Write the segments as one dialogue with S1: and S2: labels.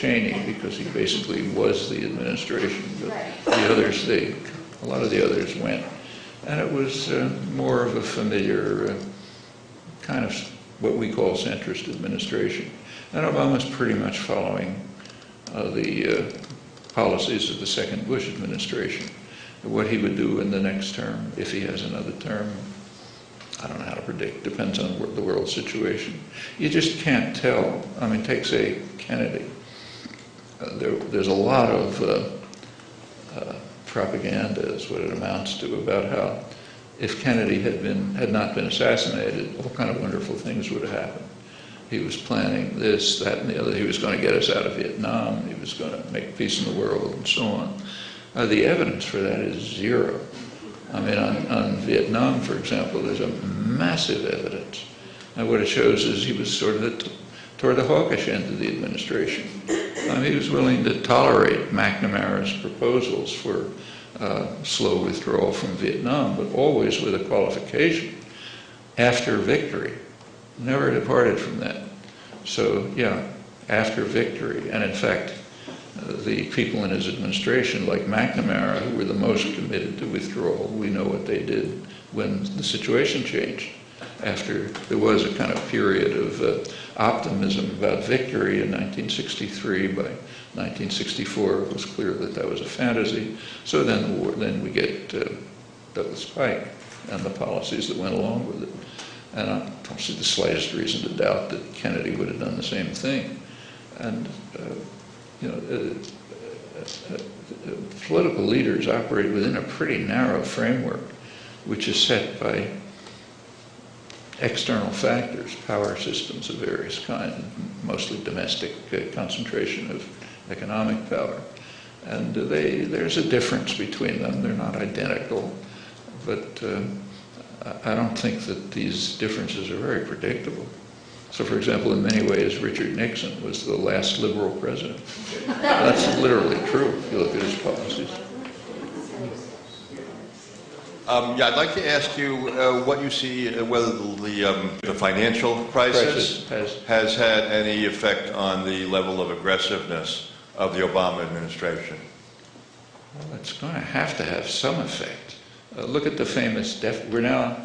S1: Cheney because he basically was the administration, but the others, a lot of the others went. And it was more of a familiar kind of what we call centrist administration. And Obama's pretty much following the policies of the second Bush administration. What he would do in the next term, if he has another term, I don't know how to predict, depends on the world situation. You just can't tell. I mean, take, say, Kennedy. There's a lot of propaganda, is what it amounts to, about how if Kennedy had not been assassinated, all kind of wonderful things would have happened. He was planning this, that, and the other. He was going to get us out of Vietnam. He was going to make peace in the world, and so on. The evidence for that is zero. I mean, on Vietnam, for example, there's a massive evidence. And what it shows is he was sort of toward the hawkish end of the administration. He was willing to tolerate McNamara's proposals for slow withdrawal from Vietnam, but always with a qualification: after victory. Never departed from that. So, yeah, after victory. And in fact, the people in his administration, like McNamara, who were the most committed to withdrawal, we know what they did when the situation changed. After there was a kind of period of optimism about victory in 1963, by 1964 it was clear that that was a fantasy. So then we get Douglas Pike and the policies that went along with it. And I don't see the slightest reason to doubt that Kennedy would have done the same thing. And political leaders operate within a pretty narrow framework, which is set by external factors, power systems of various kinds, mostly domestic concentration of economic power. And there's a difference between them. They're not identical, but I don't think that these differences are very predictable. So, for example, in many ways, Richard Nixon was the last liberal president. That's literally true if you look at his policies.
S2: Yeah, I'd like to ask you what you see, whether the financial crisis has had any effect on the level of aggressiveness of the Obama administration.
S1: Well, it's going to have some effect. Look at the famous we're now,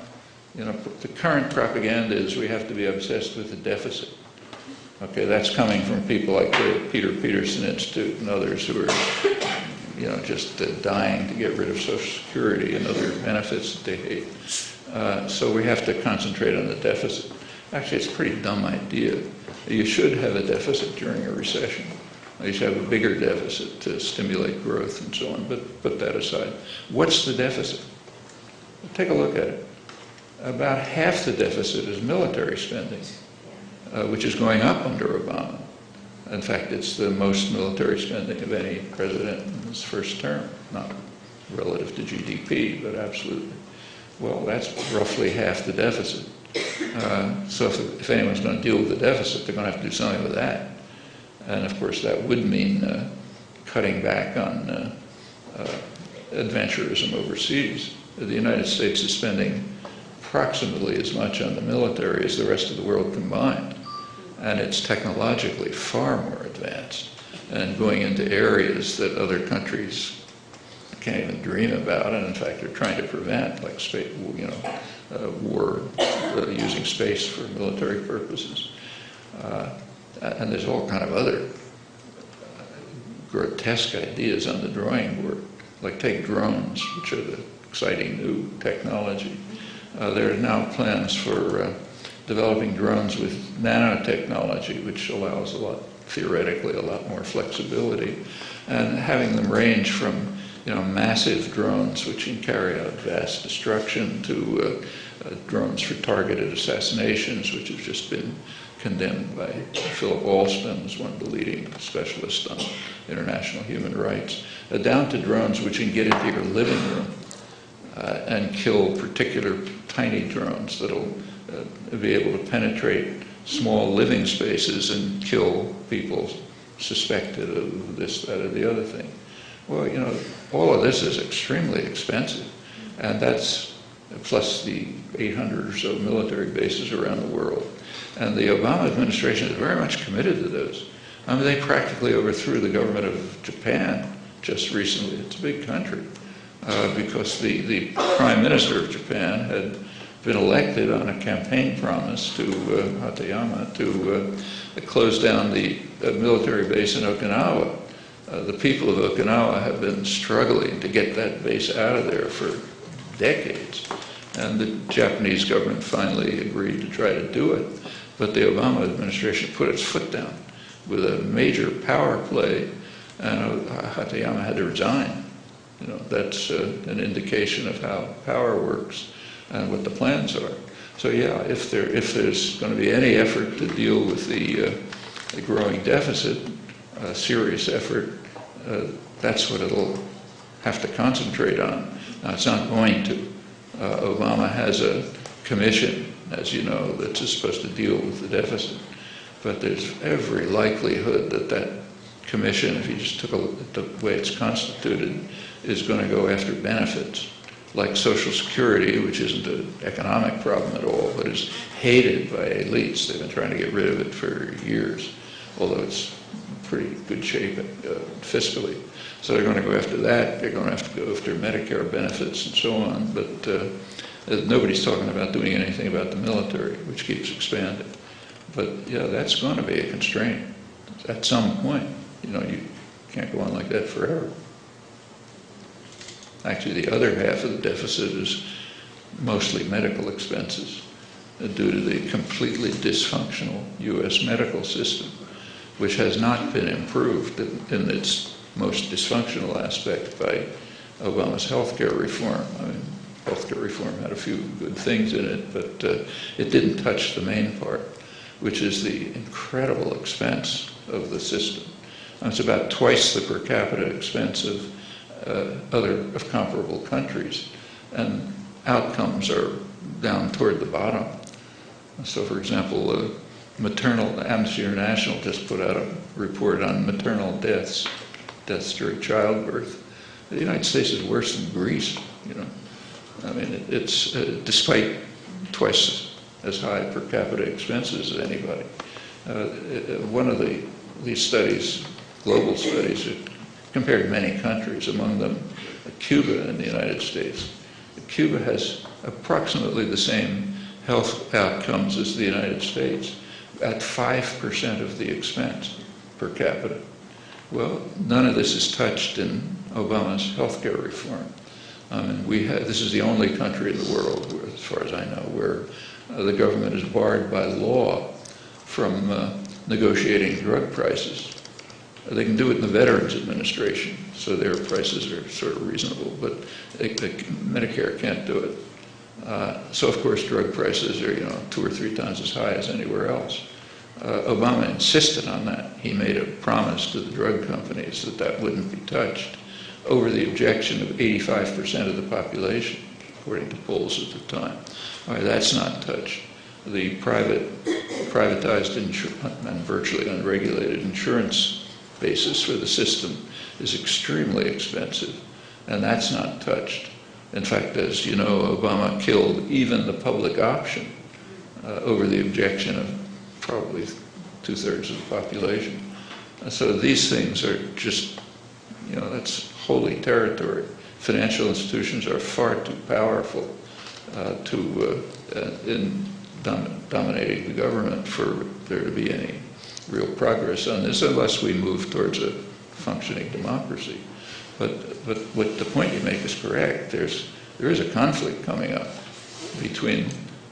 S1: the current propaganda is we have to be obsessed with the deficit. Okay, that's coming from people like the Peter Peterson Institute and others who are, just dying to get rid of Social Security and other benefits that they hate. So we have to concentrate on the deficit. Actually, it's a pretty dumb idea. You should have a deficit during a recession. You should have a bigger deficit to stimulate growth and so on, but put that aside. What's the deficit? Take a look at it. About half the deficit is military spending, which is going up under Obama. In fact, it's the most military spending of any president in his first term, not relative to GDP, but absolutely. Well, that's roughly half the deficit. So if anyone's going to deal with the deficit, they're going to have to do something with that. And of course, that would mean cutting back on adventurism overseas. The United States is spending approximately as much on the military as the rest of the world combined. And it's technologically far more advanced and going into areas that other countries can't even dream about, and in fact are trying to prevent, like space, war using space for military purposes. And there's all kind of other grotesque ideas on the drawing board, like take drones, which are the exciting new technology. There are now plans for developing drones with nanotechnology, which allows theoretically a lot more flexibility, and having them range from massive drones which can carry out vast destruction to drones for targeted assassinations, which have just been condemned by Philip Alston, who's one of the leading specialists on international human rights, down to drones which can get into your living room and kill particular tiny drones that'll be able to penetrate small living spaces and kill people suspected of this, that, or the other thing. Well, all of this is extremely expensive, and that's plus the 800 or so military bases around the world. And the Obama administration is very much committed to those. I mean, they practically overthrew the government of Japan just recently. It's a big country because the prime minister of Japan had been elected on a campaign promise to Hatayama to close down the military base in Okinawa. The people of Okinawa have been struggling to get that base out of there for decades. And the Japanese government finally agreed to try to do it. But the Obama administration put its foot down with a major power play, and Hatayama had to resign. You know, that's an indication of how power works and what the plans are. So yeah, if there's going to be any effort to deal with the growing deficit, a serious effort, that's what it'll have to concentrate on. Now, it's not going to. Obama has a commission, as you know, that's supposed to deal with the deficit. But there's every likelihood that that commission, if you just took a look at the way it's constituted, is going to go after benefits, like Social Security, which isn't an economic problem at all, but is hated by elites. They've been trying to get rid of it for years, although it's in pretty good shape fiscally. So they're going to go after that. They're going to have to go after Medicare benefits and so on. But nobody's talking about doing anything about the military, which keeps expanding. But yeah, that's going to be a constraint at some point. You know, you can't go on like that forever. Actually, the other half of the deficit is mostly medical expenses due to the completely dysfunctional U.S. medical system, which has not been improved in its most dysfunctional aspect by Obama's healthcare reform. I mean, healthcare reform had a few good things in it, but it didn't touch the main part, which is the incredible expense of the system. And it's about twice the per capita expense of comparable countries, and outcomes are down toward the bottom. So, for example, Amnesty International just put out a report on maternal deaths during childbirth. The United States is worse than Greece. You know, I mean, it's despite twice as high per capita expenses as anybody. One of these studies, global studies, compared many countries, among them Cuba and the United States. Cuba has approximately the same health outcomes as the United States at 5% of the expense per capita. Well, none of this is touched in Obama's healthcare reform. This is the only country in the world, as far as I know, where the government is barred by law from negotiating drug prices. They can do it in the Veterans Administration, so their prices are sort of reasonable, but Medicare can't do it. So of course drug prices are 2 or 3 times as high as anywhere else. Obama insisted on that. He made a promise to the drug companies that wouldn't be touched, over the objection of 85% of the population, according to polls at the time. All right, that's not touched. The privatized and virtually unregulated insurance basis for the system is extremely expensive, and that's not touched. In fact, as you know, Obama killed even the public option over the objection of probably 2/3 of the population. So these things are just, that's holy territory. Financial institutions are far too powerful in dominating the government for there to be any real progress on this, unless we move towards a functioning democracy. But what the point you make is correct. There is a conflict coming up between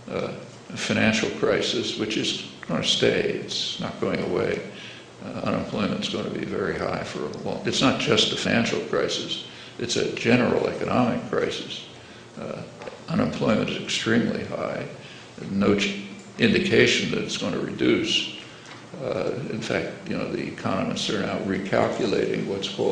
S1: a financial crisis, which is going to stay. It's not going away. Unemployment's going to be very high for a long. It's not just a financial crisis. It's a general economic crisis. Unemployment is extremely high. No indication that it's going to reduce. In fact, the economists are now recalculating what's called